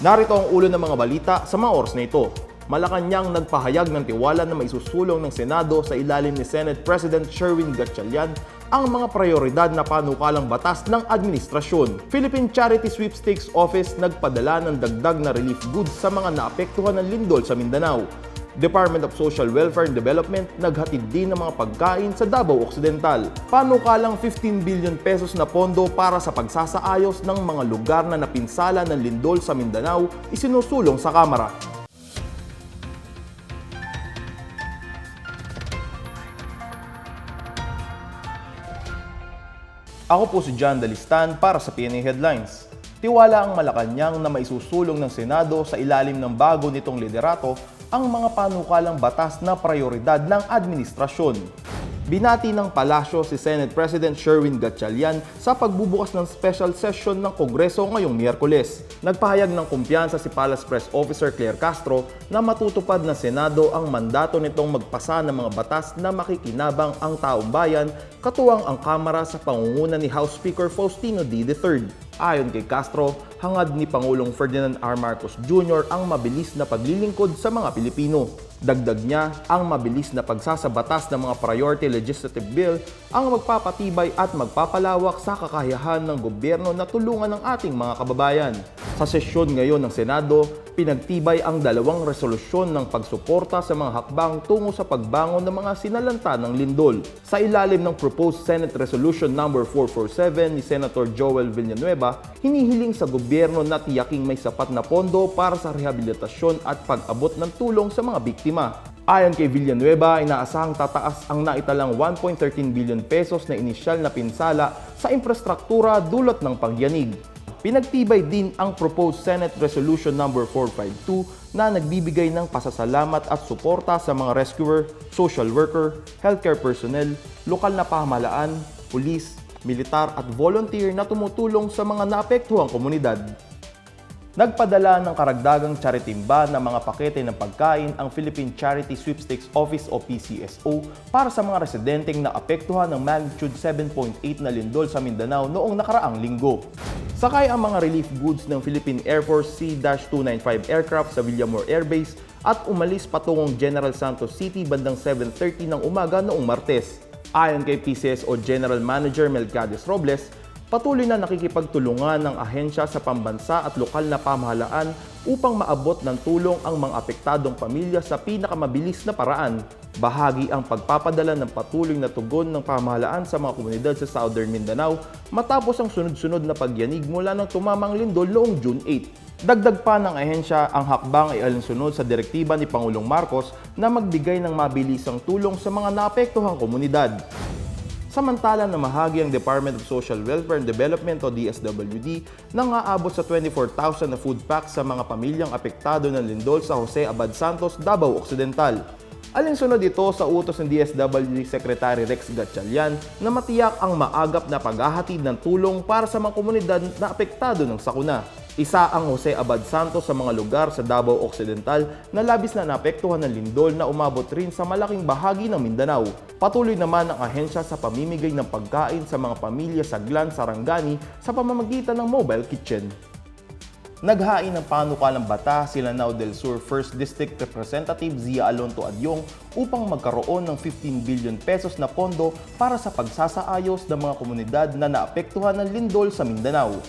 Narito ang ulo ng mga balita sa mga oras na ito. Malacanang nagpahayag ng tiwala na maisusulong ng Senado sa ilalim ni Senate President Sherwin Gatchalian ang mga prioridad na panukalang batas ng administrasyon. Philippine Charity Sweepstakes Office nagpadala ng dagdag na relief goods sa mga naapektuhan ng lindol sa Mindanao. Department of Social Welfare and Development naghatid din ng mga pagkain sa Davao Occidental. Panukalang 15 billion pesos na pondo para sa pagsasaayos ng mga lugar na napinsala ng lindol sa Mindanao isinusulong sa Kamara. Ako po si John Dalistan para sa PNA Headlines. Tiwala ang Malacanang na maisusulong ng Senado sa ilalim ng bago nitong liderato ang mga panukalang batas na prioridad ng administrasyon. Binati ng palasyo si Senate President Sherwin Gatchalian sa pagbubukas ng special session ng Kongreso ngayong Miyerkules. Nagpahayag ng kumpiyansa si Palace Press Officer Claire Castro na matutupad ng Senado ang mandato nitong magpasa ng mga batas na makikinabang ang taong bayan, katuwang ang Kamara sa pangunguna ni House Speaker Faustino D. III. Ayon kay Castro, hangad ni Pangulong Ferdinand R. Marcos Jr. ang mabilis na paglilingkod sa mga Pilipino. Dagdag niya, ang mabilis na pagsasabatas ng mga priority legislative bill ang magpapatibay at magpapalawak sa kakayahan ng gobyerno na tulungan ang ating mga kababayan. Sa sesyon ngayon ng Senado, pinagtibay ang dalawang resolusyon ng pagsuporta sa mga hakbang tungo sa pagbangon ng mga sinalanta ng lindol. Sa ilalim ng proposed Senate Resolution No. 447 ni Senator Joel Villanueva, hinihiling sa gobyerno na tiyaking may sapat na pondo para sa rehabilitasyon at pag-abot ng tulong sa mga biktima. Ayon kay Villanueva, inaasahang tataas ang naitalang 1.13 billion pesos na inisyal na pinsala sa infrastruktura dulot ng pagyanig. Pinagtibay din ang proposed Senate Resolution No. 452 na nagbibigay ng pasasalamat at suporta sa mga rescuer, social worker, healthcare personnel, lokal na pamahalaan, pulis, militar at volunteer na tumutulong sa mga naapektuhang komunidad. Nagpadala ng karagdagang tsaritimba ng mga pakete ng pagkain ang Philippine Charity Sweepstakes Office o PCSO para sa mga residenteng naapektuhan ng magnitude 7.8 na lindol sa Mindanao noong nakaraang linggo. Sakay ang mga relief goods ng Philippine Air Force C-295 aircraft sa Villamor Air Base at umalis patungong General Santos City bandang 7:30 ng umaga noong Martes. Ayon kay PCSO General Manager Melquiades Robles, patuloy na nakikipagtulungan ng ahensya sa pambansa at lokal na pamahalaan upang maabot ng tulong ang mga apektadong pamilya sa pinakamabilis na paraan. Bahagi ang pagpapadala ng patuloy na tugon ng pamahalaan sa mga komunidad sa Southern Mindanao matapos ang sunod-sunod na pagyanig mula ng tumamang lindol noong June 8. Dagdag pa ng ahensya, ang hakbang ay alinsunod sa direktiba ni Pangulong Marcos na magbigay ng mabilisang tulong sa mga naapektuhang komunidad. Samantala namahagi ang Department of Social Welfare and Development o DSWD nang aabot sa 24,000 na food packs sa mga pamilyang apektado ng lindol sa Jose Abad Santos, Davao Occidental. Alinsunod ito sa utos ng DSWD Secretary Rex Gatchalian na matiyak ang maagap na paghahatid ng tulong para sa mga komunidad na apektado ng sakuna. Isa ang Jose Abad Santos sa mga lugar sa Davao Occidental na labis na naapektuhan ng lindol na umabot rin sa malaking bahagi ng Mindanao. Patuloy naman ang ahensya sa pamimigay ng pagkain sa mga pamilya sa Glan, Sarangani sa pamamagitan ng mobile kitchen. Naghain ng panukalang bata si Lanao del Sur 1st District Representative Zia Alonto Adyong upang magkaroon ng 15 billion pesos na pondo para sa pagsasaayos ng mga komunidad na naapektuhan ng lindol sa Mindanao.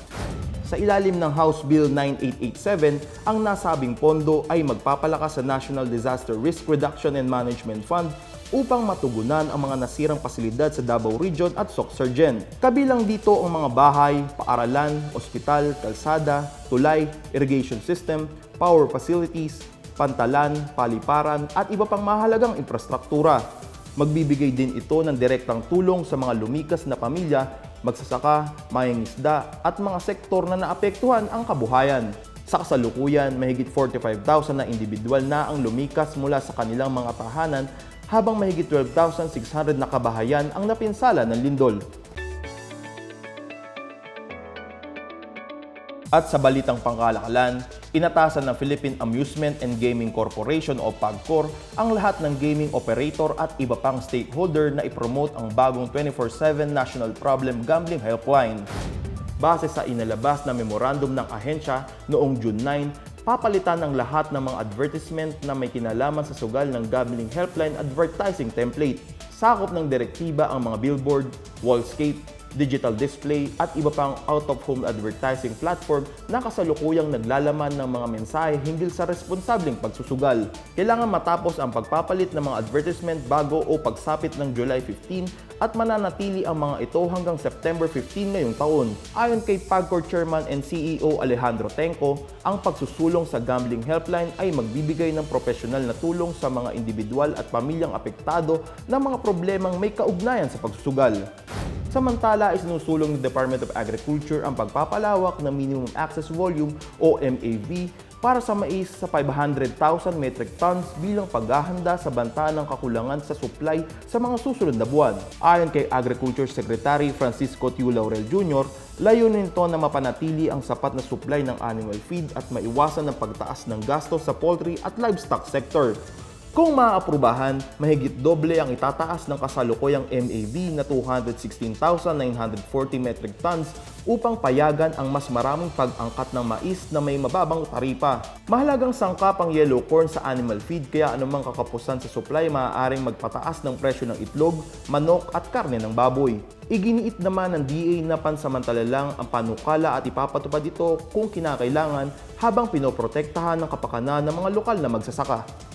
Sa ilalim ng House Bill 9887, ang nasabing pondo ay magpapalakas sa National Disaster Risk Reduction and Management Fund upang matugunan ang mga nasirang pasilidad sa Davao Region at Soc-Sargen. Kabilang dito ang mga bahay, paaralan, ospital, kalsada, tulay, irrigation system, power facilities, pantalan, paliparan at iba pang mahalagang infrastruktura. Magbibigay din ito ng direktang tulong sa mga lumikas na pamilya, magsasaka, mangingisda at mga sektor na naapektuhan ang kabuhayan. Sa kasalukuyan, mahigit 45,000 na individual na ang lumikas mula sa kanilang mga tahanan habang mahigit 12,600 na kabahayan ang napinsala ng lindol. At sa balitang pangkalakalan, inatasan ng Philippine Amusement and Gaming Corporation o PAGCOR ang lahat ng gaming operator at iba pang stakeholder na ipromote ang bagong 24/7 National Problem Gambling Helpline. Base sa inalabas na memorandum ng ahensya noong June 9, papalitan ng lahat ng mga advertisement na may kinalaman sa sugal ng Gambling Helpline advertising template. Sakop ng direktiba ang mga billboard, wallscape, digital display at iba pang out-of-home advertising platform na kasalukuyang naglalaman ng mga mensahe hinggil sa responsableng pagsusugal. Kailangan matapos ang pagpapalit ng mga advertisement bago o pagsapit ng July 15 at mananatili ang mga ito hanggang September 15 ngayong taon. Ayon kay PAGCOR Chairman and CEO Alejandro Tenco, ang pagsusulong sa Gambling Helpline ay magbibigay ng profesional na tulong sa mga individual at pamilyang apektado ng mga problemang may kaugnayan sa pagsusugal. Samantala, isinusulong ng Department of Agriculture ang pagpapalawak ng Minimum Access Volume o MAV para sa mais sa 500,000 metric tons bilang paghahanda sa banta ng kakulangan sa supply sa mga susunod na buwan. Ayon kay Agriculture Secretary Francisco Tiu Laurel Jr., layunin nito na mapanatili ang sapat na supply ng animal feed at maiwasan ang pagtaas ng gasto sa poultry at livestock sector. Kung maaaprubahan, mahigit doble ang itataas ng kasalukuyang MAV na 216,940 metric tons upang payagan ang mas maraming pag-angkat ng mais na may mababang taripa. Mahalagang sangkap ang yellow corn sa animal feed kaya anumang kakapusan sa supply maaaring magpataas ng presyo ng itlog, manok at karne ng baboy. Iginiit naman ng DA na pansamantala lang ang panukala at ipapatupad ito kung kinakailangan habang pinoprotektahan ng kapakanan ng mga lokal na magsasaka.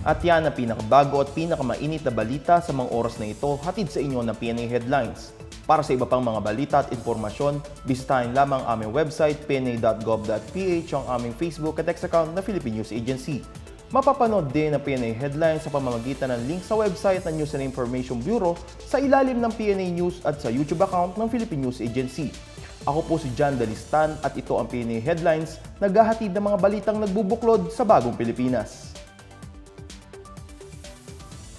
At yan ang pinakabago at pinakamainit na balita sa mga oras na ito, hatid sa inyo ng PNA Headlines. Para sa iba pang mga balita at informasyon, bisitahin lamang aming website pna.gov.ph, ang aming Facebook at X account na Philippine News Agency. Mapapanood din ang PNA Headlines sa pamamagitan ng link sa website ng News and Information Bureau sa ilalim ng PNA News at sa YouTube account ng Philippine News Agency. Ako po si John Dalistan at ito ang PNA Headlines, naghahatid ng mga balitang nagbubuklod sa bagong Pilipinas.